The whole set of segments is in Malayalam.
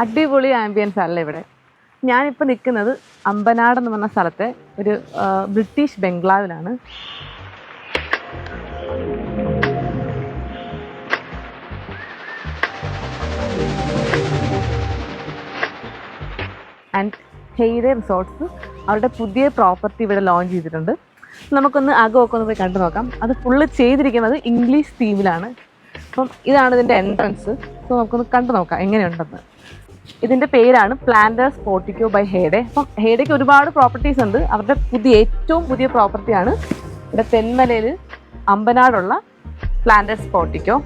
അടിപൊളി ആംബിയൻസ് അല്ല ഇവിടെ. ഞാനിപ്പോൾ നിൽക്കുന്നത് അമ്പനാട് എന്ന് പറഞ്ഞ സ്ഥലത്തെ ഒരു ബ്രിട്ടീഷ് ബംഗ്ലാവിലാണ്. ആൻഡ് ഹെയ്ഡേ റിസോർട്ട്സ് അവരുടെ പുതിയ പ്രോപ്പർട്ടി ഇവിടെ ലോഞ്ച് ചെയ്തിട്ടുണ്ട്. നമുക്കൊന്ന് അകമൊക്കെ ഒന്ന് പോയി കണ്ടു നോക്കാം. അത് ഫുള്ള് ചെയ്തിരിക്കുന്നത് ഇംഗ്ലീഷ് തീമിലാണ്. അപ്പം ഇതാണ് ഇതിൻ്റെ എൻട്രൻസ്. സോ നമുക്കൊന്ന് കണ്ടു നോക്കാം എങ്ങനെയുണ്ടെന്ന്. ഇതിൻ്റെ പേരാണ് പ്ലാന്റേഴ്സ് പോർട്ടിക്കോ ബൈ ഹെയ്ഡേ. അപ്പം ഹെയ്ഡേക്ക് ഒരുപാട് പ്രോപ്പർട്ടീസ് ഉണ്ട്. അവരുടെ ഏറ്റവും പുതിയ പ്രോപ്പർട്ടിയാണ് ഇവിടെ തെന്മലയിൽ അമ്പനാടുള്ള പ്ലാന്റേഴ്സ് പോർട്ടിക്കോ.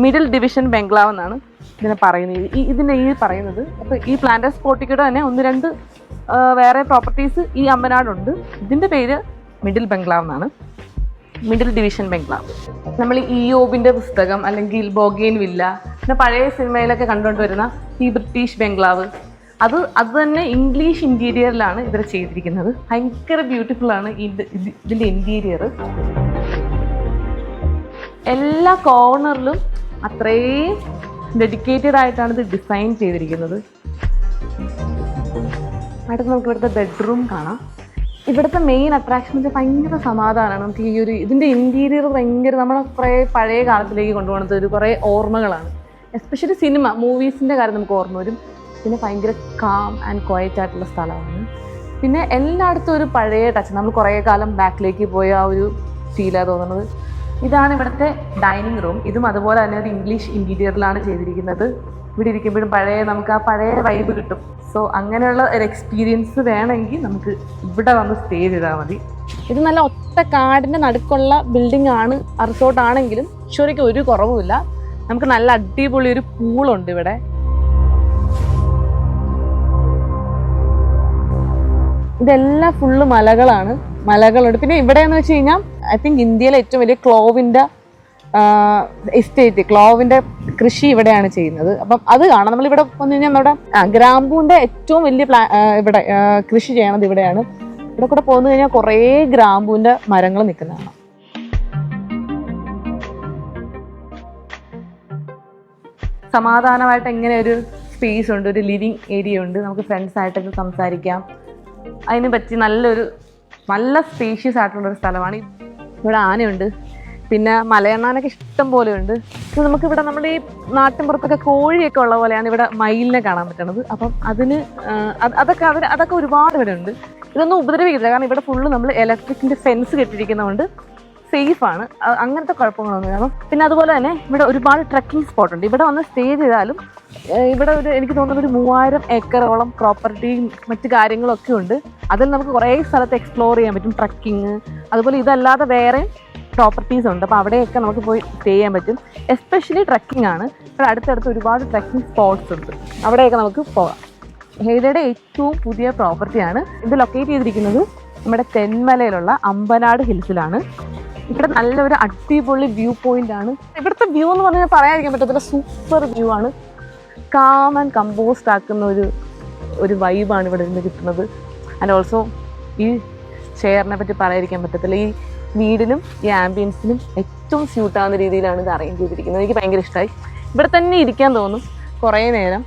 മിഡിൽ ഡിവിഷൻ ബംഗ്ലാവ് എന്നാണ് ഇതിനെ പറയുന്നത്. അപ്പോൾ ഈ പ്ലാന്റേഴ്സ് പോർട്ടിക്കോയുടെ തന്നെ 1-2 വേറെ പ്രോപ്പർട്ടീസ് ഈ അമ്പനാടുണ്ട്. ഇതിൻ്റെ പേര് മിഡിൽ ബംഗ്ലാവ് എന്നാണ്, മിഡിൽ ഡിവിഷൻ ബംഗ്ലാവ്. നമ്മൾ ഇയോബിൻ്റെ പുസ്തകം അല്ലെങ്കിൽ ബോഗെയിൻ വില്ല, പിന്നെ പഴയ സിനിമയിലൊക്കെ കണ്ടുകൊണ്ട് വരുന്ന ഈ ബ്രിട്ടീഷ് ബംഗ്ലാവ്, അത് തന്നെ ഇംഗ്ലീഷ് ഇൻറ്റീരിയറിലാണ് ഇവർ ചെയ്തിരിക്കുന്നത്. ഭയങ്കര ബ്യൂട്ടിഫുള്ളാണ് ഇതിൻ്റെ ഇൻറ്റീരിയർ. എല്ലാ കോർണറിലും അത്രയും ഡെഡിക്കേറ്റഡ് ആയിട്ടാണ് ഇത് ഡിസൈൻ ചെയ്തിരിക്കുന്നത്. അടുത്ത് നമുക്ക് ഇവിടുത്തെ ബെഡ്റൂം കാണാം. ഇവിടുത്തെ മെയിൻ അട്രാക്ഷൻ വെച്ചാൽ ഭയങ്കര സമാധാനമാണ്. നമുക്ക് ഇതിൻ്റെ ഇൻറ്റീരിയർ ഭയങ്കര നമ്മളെ കുറേ പഴയ കാലത്തിലേക്ക് കൊണ്ടുപോകുന്നത് ഒരു കുറേ ഓർമ്മകളാണ്. എസ്പെഷ്യലി മൂവീസിൻ്റെ കാര്യം നമുക്ക് ഓർമ്മ വരും. പിന്നെ ഭയങ്കര കാം ആൻഡ് ക്വയറ്റ് ആയിട്ടുള്ള സ്ഥലമാണ്. പിന്നെ എല്ലായിടത്തും ഒരു പഴയ ടച്ച്, നമ്മൾ കുറേ കാലം ബാക്കിലേക്ക് പോയ ആ ഒരു ഫീലാണ് തോന്നുന്നത്. ഇതാണ് ഇവിടുത്തെ ഡൈനിങ് റൂം. ഇതും അതുപോലെ തന്നെ ഒരു ഇംഗ്ലീഷ് ഇൻറ്റീരിയറിലാണ് ചെയ്തിരിക്കുന്നത്. ഇവിടെ ഇരിക്കുമ്പോഴും നമുക്ക് ആ പഴയ വൈബ് കിട്ടും. സോ അങ്ങനെയുള്ള ഒരു എക്സ്പീരിയൻസ് വേണമെങ്കിൽ നമുക്ക് ഇവിടെ വന്ന് സ്റ്റേ ചെയ്താൽ മതി. ഇത് നല്ല ഒറ്റ കാടിൻ്റെ നടുക്കുള്ള ബിൽഡിംഗ് ആണ്. റിസോർട്ടാണെങ്കിലും ശരിക്കും ഒരു കുറവുമില്ല. നമുക്ക് നല്ല അടിപൊളി ഒരു പൂളുണ്ട് ഇവിടെ. ഇതെല്ലാം ഫുള്ള് മലകളുണ്ട്. പിന്നെ ഇവിടെ എന്ന് വെച്ച് കഴിഞ്ഞാൽ ഐ തിങ്ക് ഇന്ത്യയിലെ ഏറ്റവും വലിയ ക്ലോവിൻ്റെ ക്ലോവിൻ്റെ കൃഷി ഇവിടെയാണ് ചെയ്യുന്നത്. അപ്പം അത് കാണാം. നമ്മളിവിടെ വന്നു കഴിഞ്ഞാൽ നമ്മുടെ ഗ്രാമ്പൂവിൻ്റെ ഏറ്റവും വലിയ ഇവിടെ കൃഷി ചെയ്യണത് ഇവിടെയാണ്. ഇവിടെ കൂടെ പോന്നു കഴിഞ്ഞാൽ കുറേ ഗ്രാമ്പൂവിൻ്റെ മരങ്ങൾ നിൽക്കുന്നതാണ്. സമാധാനമായിട്ട് എങ്ങനെ ഒരു സ്പേസ് ഉണ്ട്, ഒരു ലിവിങ് ഏരിയ ഉണ്ട്. നമുക്ക് ഫ്രണ്ട്സായിട്ടൊക്കെ സംസാരിക്കാം. അതിന് പറ്റി നല്ല സ്പേഷ്യസ് ആയിട്ടുള്ളൊരു സ്ഥലമാണ്. ഇവിടെ ആനയുണ്ട്, പിന്നെ മലയണ്ണാനൊക്കെ ഇഷ്ടം പോലെ ഉണ്ട്. നമുക്കിവിടെ നമ്മുടെ ഈ നാട്ടിൻപുറത്തൊക്കെ കോഴിയൊക്കെ ഉള്ള പോലെയാണ് ഇവിടെ മയിലിനെ കാണാൻ പറ്റുന്നത്. അപ്പം അതൊക്കെ ഒരുപാട് ഇവിടെ ഉണ്ട്. ഇതൊന്നും ഉപദ്രവിക്കില്ല, കാരണം ഇവിടെ ഫുള്ള് നമ്മൾ ഇലക്ട്രിക്കിൻ്റെ ഫെൻസ് കെട്ടിയിരിക്കുന്നതുകൊണ്ട് സേഫാണ്. അങ്ങനത്തെ കുഴപ്പങ്ങളൊന്നും. പിന്നെ അതുപോലെ തന്നെ ഇവിടെ ഒരുപാട് ട്രക്കിംഗ് സ്പോട്ടുണ്ട്. ഇവിടെ വന്ന് സ്റ്റേ ചെയ്താലും ഇവിടെ എനിക്ക് തോന്നുന്നത് ഒരു 3000 ഏക്കറോളം പ്രോപ്പർട്ടിയും മറ്റു കാര്യങ്ങളൊക്കെ ഉണ്ട്. അതിൽ നമുക്ക് കുറേ സ്ഥലത്ത് എക്സ്പ്ലോർ ചെയ്യാൻ പറ്റും. ട്രക്കിങ്, അതുപോലെ ഇതല്ലാതെ വേറെ പ്രോപ്പർട്ടീസ് ഉണ്ട്. അപ്പോൾ അവിടെയൊക്കെ നമുക്ക് പോയി സ്റ്റേ ചെയ്യാൻ പറ്റും. എസ്പെഷ്യലി ട്രക്കിംഗ് ആണ്. ഇവിടെ അടുത്തടുത്ത് ഒരുപാട് ട്രക്കിംഗ് സ്പോട്ട്സ് ഉണ്ട്. അവിടെയൊക്കെ നമുക്ക് പോകാം. ഹെയ്ഡേയുടെ ഏറ്റവും പുതിയ പ്രോപ്പർട്ടിയാണ് ഇത്. ലൊക്കേറ്റ് ചെയ്തിരിക്കുന്നത് നമ്മുടെ തെന്മലയിലുള്ള അമ്പനാട് ഹിൽസിലാണ്. ഇവിടെ നല്ലൊരു അടിപൊളി വ്യൂ പോയിന്റ് ആണ്. ഇവിടുത്തെ വ്യൂ എന്ന് പറഞ്ഞാൽ പറയാതിരിക്കാൻ പറ്റത്തില്ല. സൂപ്പർ വ്യൂ ആണ്. കാം ആൻഡ് കമ്പോസ്റ്റ് ആക്കുന്ന ഒരു വൈബാണ് ഇവിടെ നിന്ന് കിട്ടുന്നത്. ആൻഡ് ഓൾസോ ഈ ചെയറിനെ പറ്റി പറയാതിരിക്കാൻ പറ്റത്തില്ല. ഈ വീടിനും ഈ ആംബിയൻസിനും ഏറ്റവും സ്യൂട്ടാവുന്ന രീതിയിലാണ് ഇത് അറേഞ്ച് ചെയ്തിരിക്കുന്നത്. എനിക്ക് ഭയങ്കര ഇഷ്ടമായി. ഇവിടെ തന്നെ ഇരിക്കാൻ തോന്നും കുറേ നേരം.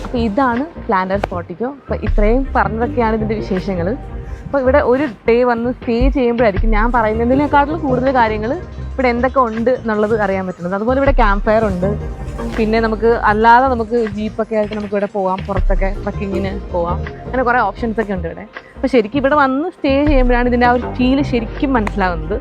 അപ്പോൾ ഇതാണ് പ്ലാന്റേഴ്സ് പോർട്ടിക്കോ. അപ്പോൾ ഇത്രയും പറഞ്ഞതൊക്കെയാണ് ഇതിൻ്റെ വിശേഷങ്ങൾ. അപ്പോൾ ഇവിടെ ഒരു ഡേ വന്ന് സ്റ്റേ ചെയ്യുമ്പോഴായിരിക്കും ഞാൻ പറയുന്നതിനേക്കാളും കൂടുതൽ കാര്യങ്ങൾ ഇവിടെ എന്തൊക്കെ ഉണ്ട് എന്നുള്ളത് അറിയാൻ പറ്റുന്നത്. അതുപോലെ ഇവിടെ ക്യാമ്പ് ഫയർ ഉണ്ട്, പിന്നെ നമുക്ക് അല്ലാതെ നമുക്ക് ജീപ്പൊക്കെ ആയിട്ട് നമുക്ക് ഇവിടെ പോവാം, പുറത്തൊക്കെ ട്രക്കിങ്ങിന് പോവാം. അങ്ങനെ കുറേ ഓപ്ഷൻസ് ഒക്കെ ഉണ്ട് ഇവിടെ. അപ്പോൾ ശരിക്കും ഇവിടെ വന്ന് സ്റ്റേ ചെയ്യുമ്പോഴാണ് ഇതിൻ്റെ ആ ഒരു ഫീല് ശരിക്കും മനസ്സിലാവുന്നത്.